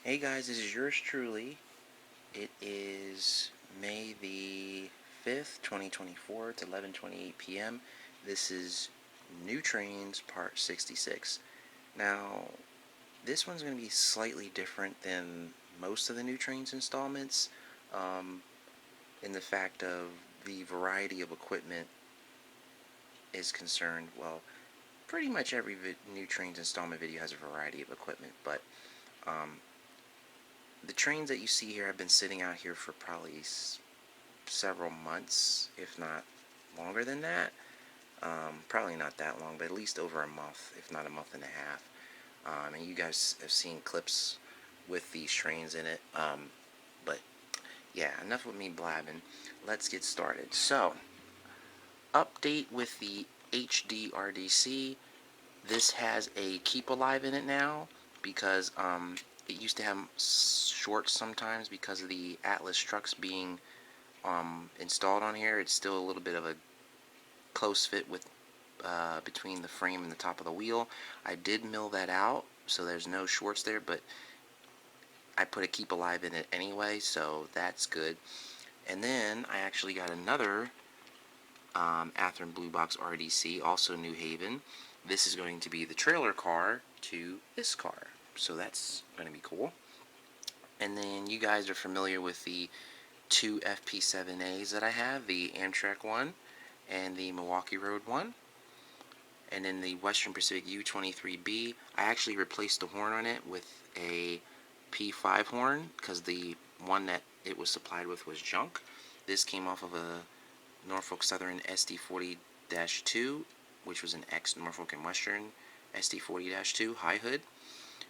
Hey guys, this is yours truly. It is May the 5th, 2024. It's 11:28 p.m. This is New Trains Part 66. Now, this one's going to be slightly different than most of the New Trains installments um, in the fact of the variety of equipment is concerned. Well, pretty much every New Trains installment video has a variety of equipment, but um, the trains that you see here have been sitting out here for probably several months, if not longer than that. Probably not that long, but at least over a month, if not a month and a half. And you guys have seen clips with these trains in it. But yeah, enough with me blabbing. Let's get started. So, update with the HDRDC. This has a keep alive in it now because it used to have shorts sometimes because of the Atlas trucks being installed on here. It's still a little bit of a close fit with between the frame and the top of the wheel. I did mill that out, so there's no shorts there, but I put a keep alive in it anyway, so that's good. And then I actually got another Athearn Blue Box RDC, also New Haven. This is going to be the trailer car to this car, so that's going to be cool. And then you guys are familiar with the two FP7As that I have, the Amtrak one and the Milwaukee Road one. And then the Western Pacific U23B, I actually replaced the horn on it with a P5 horn because the one that it was supplied with was junk. This came off of a Norfolk Southern SD40-2, which was an ex-Norfolk and Western SD40-2 high hood.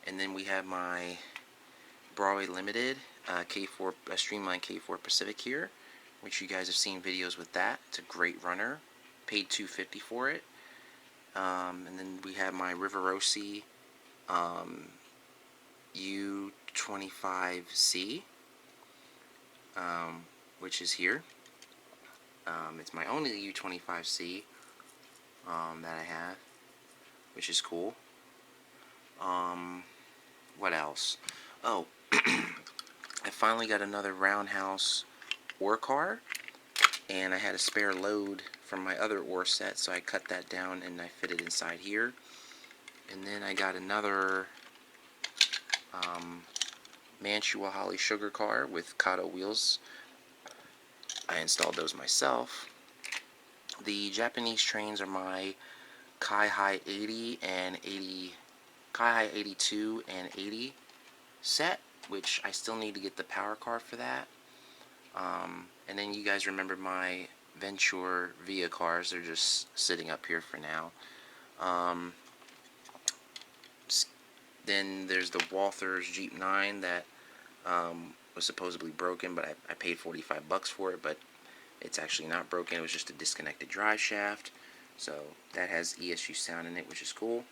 And then we have my Broadway Limited K4 Streamline K4 Pacific here, which you guys have seen videos with that. It's a great runner. Paid $250 for it. And then we have my Rivarossi U25C, which is here. It's my only U25C that I have, which is cool. What else? Oh, I finally got another Roundhouse ore car, and I had a spare load from my other ore set, so I cut that down and I fit it inside here. And then I got another Mantua Holly sugar car with Kato wheels. I installed those myself. The Japanese trains are my Kai-Hai 80 and 80, Kai-Hai 82 and 80 set, which I still need to get the power car for that. And then you guys remember my Venture Via cars. They're just sitting up here for now. Then there's the Walthers Jeep 9 that was supposedly broken, but I paid $45 for it, but it's actually not broken. It was just a disconnected drive shaft. So that has ESU sound in it, which is cool.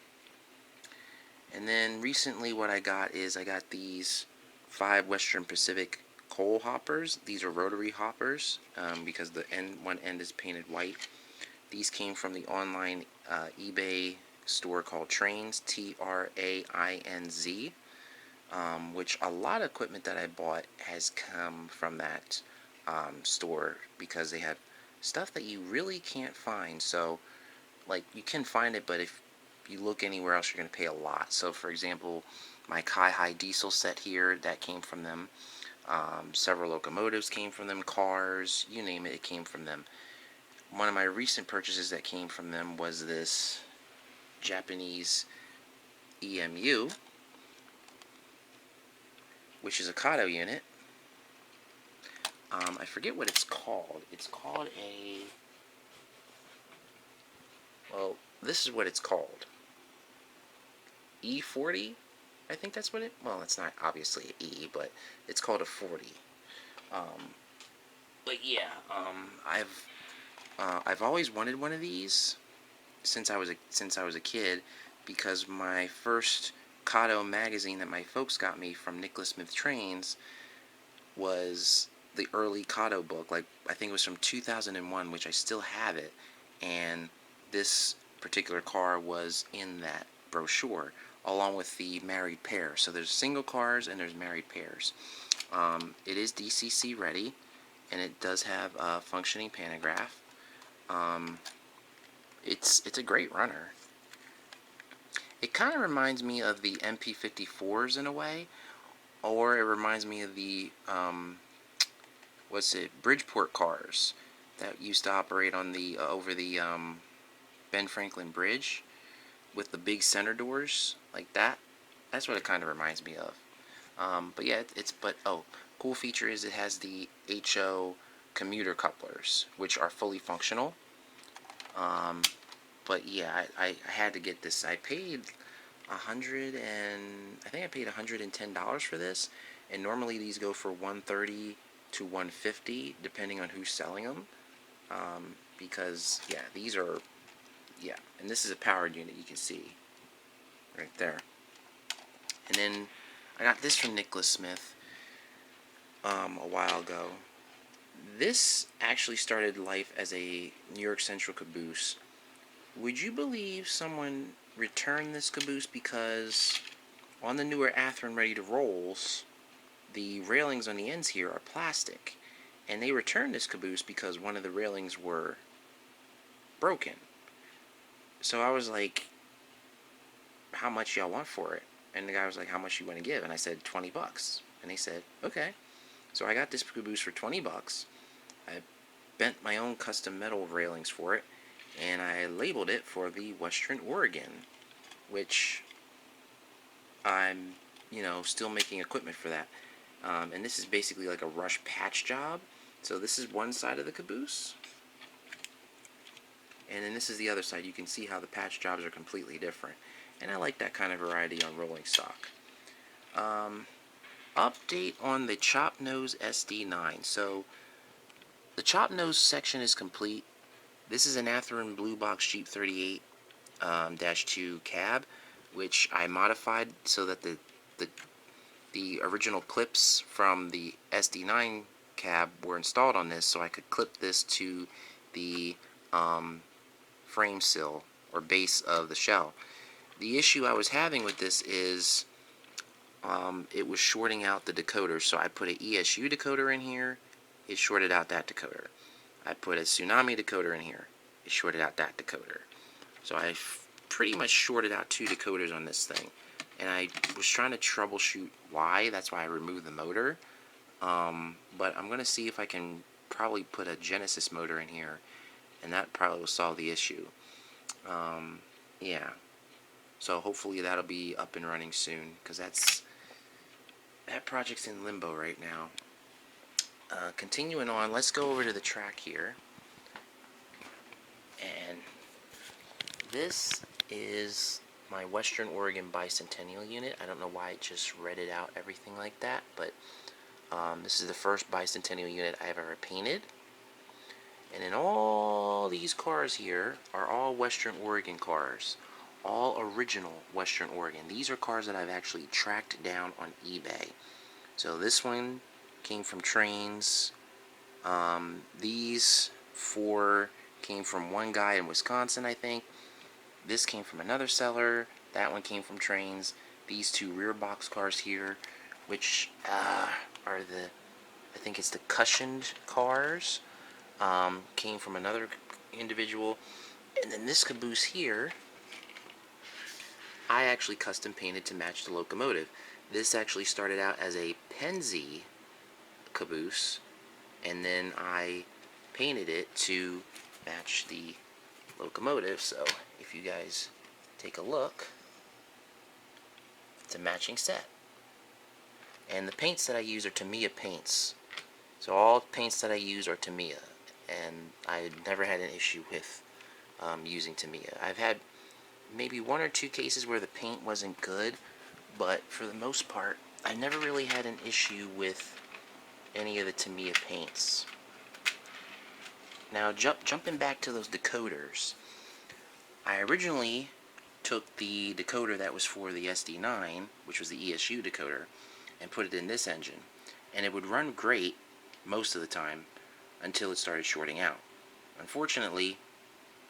And then recently what I got is I got these 5 Western Pacific coal hoppers. These are rotary hoppers because the one end is painted white. These came from the online eBay store called Trainz, Trainz, which a lot of equipment that I bought has come from that store because they have stuff that you really can't find. So, like, you can find it, but if you look anywhere else, you're going to pay a lot. So, for example, my Kai-Hai diesel set here, that came from them. Several locomotives came from them, cars, you name it, it came from them. One of my recent purchases that came from them was this Japanese EMU, which is a Kato unit. I forget what it's called. It's called a... Well, this is what it's called. E40? I think that's what it... Well, it's not obviously an E, but it's called a 40. But yeah, I've always wanted one of these since I was a kid, because my first Kato magazine that my folks got me from Nicholas Smith Trains was the early Kato book. Like, I think it was from 2001, which I still have it, and this particular car was in that brochure. along with the married pair. So there's single cars and there's married pairs. It is DCC ready, and it does have a functioning pantograph. It's a great runner. It kind of reminds me of the MP54s in a way, or it reminds me of the Bridgeport cars that used to operate on the over the Ben Franklin Bridge with the big center doors like that. That's what it kind of reminds me of. But yeah, cool feature is it has the HO commuter couplers, which are fully functional. But yeah, I had to get this. I paid I think I paid $110 for this, and normally these go for $130 to $150 depending on who's selling them. Because yeah, these are and this is a powered unit, you can see right there. And then I got this from Nicholas Smith a while ago. This actually started life as a New York Central caboose. Would you believe someone returned this caboose because on the newer Athearn Ready to Rolls, the railings on the ends here are plastic, and they returned this caboose because one of the railings were broken. So I was like, how much y'all want for it? And the guy was like, how much you want to give? And I said, $20. And they said, okay. So I got this caboose for $20. I bent my own custom metal railings for it, and I labeled it for the Western Oregon, which I'm, still making equipment for that. And this is basically like a rush patch job. So this is one side of the caboose, and then this is the other side. You can see how the patch jobs are completely different, and I like that kind of variety on rolling stock. Update on the chop nose SD9. So the chop nose section is complete. This is an Athearn Blue Box Jeep 38-2 cab, which I modified so that the original clips from the SD9 cab were installed on this, so I could clip this to the frame sill or base of the shell. The issue I was having with this is it was shorting out the decoder, so I put an ESU decoder in here. It shorted out that decoder. I put a Tsunami decoder in here. It shorted out that decoder. So I pretty much shorted out 2 decoders on this thing, and I was trying to troubleshoot why. That's why I removed the motor. But I'm going to see if I can probably put a Genesis motor in here, and that probably will solve the issue. Yeah. So hopefully that'll be up and running soon, because that project's in limbo right now. Continuing on, let's go over to the track here. And this is my Western Oregon Bicentennial unit. I don't know why it just redded out everything like that, but this is the first Bicentennial unit I've ever painted. And then all these cars here are all Western Oregon cars. All original Western Oregon. These are cars that I've actually tracked down on eBay. So this one came from Trains. These 4 came from one guy in Wisconsin, I think. This came from another seller. That one came from Trains. These 2 rear box cars here, which are I think it's the cushioned cars, came from another individual. And then this caboose here, I actually custom painted to match the locomotive. This actually started out as a Pennsy caboose, and then I painted it to match the locomotive. So if you guys take a look, it's a matching set. And the paints that I use are Tamiya paints. So all paints that I use are Tamiya, and I never had an issue with using Tamiya. I've had maybe 1 or 2 cases where the paint wasn't good, but for the most part, I never really had an issue with any of the Tamiya paints. Now, jumping back to those decoders, I originally took the decoder that was for the SD9, which was the ESU decoder, and put it in this engine, and it would run great most of the time until it started shorting out. Unfortunately,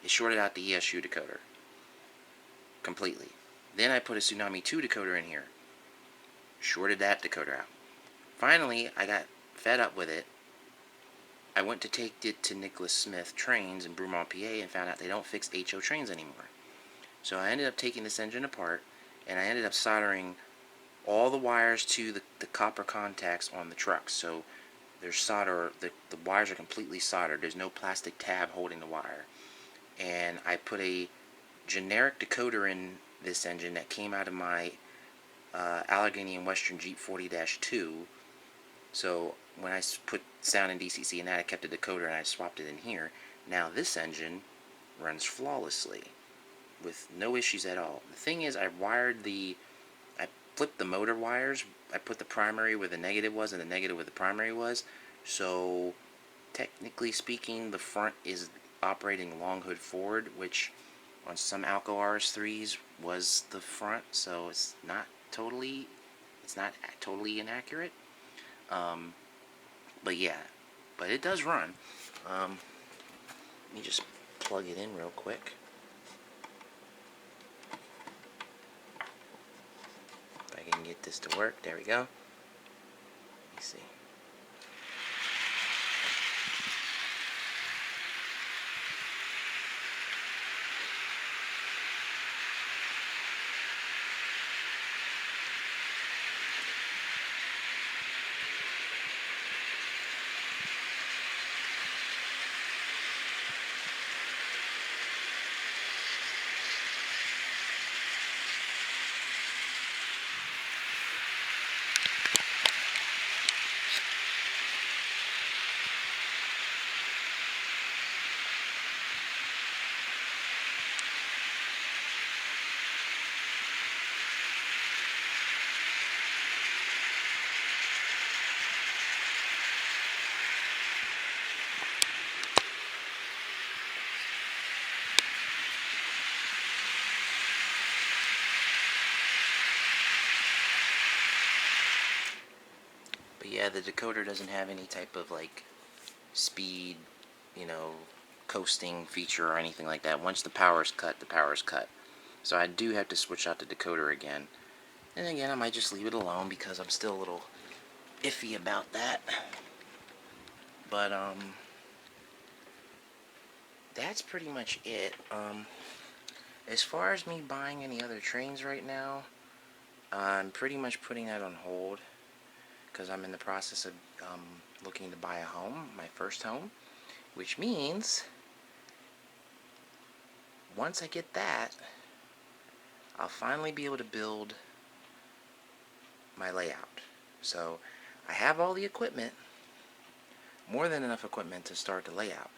it shorted out the ESU decoder completely. Then I put a Tsunami 2 decoder in here. Shorted that decoder out. Finally, I got fed up with it. I went to take it to Nicholas Smith Trains in Brumont, PA, and found out they don't fix HO trains anymore. So I ended up taking this engine apart, and I ended up soldering all the wires to the copper contacts on the truck. So there's solder, the wires are completely soldered. There's no plastic tab holding the wire. And I put a generic decoder in this engine that came out of my Allegheny and Western Jeep 40-2. So when I put sound in DCC and that, I kept the decoder and I swapped it in here. Now this engine runs flawlessly with no issues at all. The thing is, I flipped the motor wires. I put the primary where the negative was and the negative where the primary was. So technically speaking, the front is operating long hood forward, which on some Alco RS3s was the front. So it's not totally inaccurate. But yeah, but it does run. Let me just plug it in real quick. If I can get this to work, there we go. Let me see. But yeah, the decoder doesn't have any type of like speed, coasting feature or anything like that. Once the power is cut, the power is cut. So I do have to switch out the decoder again. And again, I might just leave it alone because I'm still a little iffy about that. But that's pretty much it. As far as me buying any other trains right now, I'm pretty much putting that on hold because I'm in the process of looking to buy a home, my first home, which means once I get that, I'll finally be able to build my layout. So I have all the equipment, more than enough equipment to start the layout.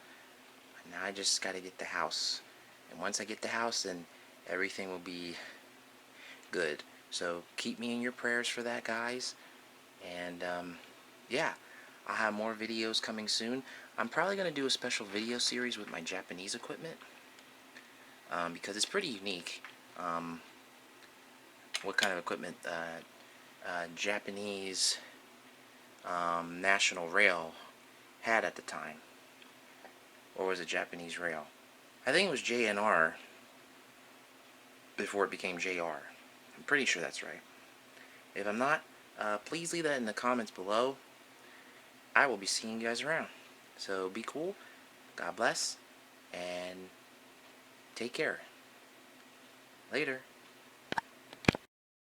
Now I just got to get the house, and once I get the house, then everything will be good. So keep me in your prayers for that, guys. And yeah, I'll have more videos coming soon. I'm probably going to do a special video series with my Japanese equipment because it's pretty unique. What kind of equipment Japanese National Rail had at the time. Or was it Japanese Rail? I think it was JNR before it became JR. I'm pretty sure that's right. If I'm not, please leave that in the comments below. I will be seeing you guys around. So be cool, God bless, and take care. Later.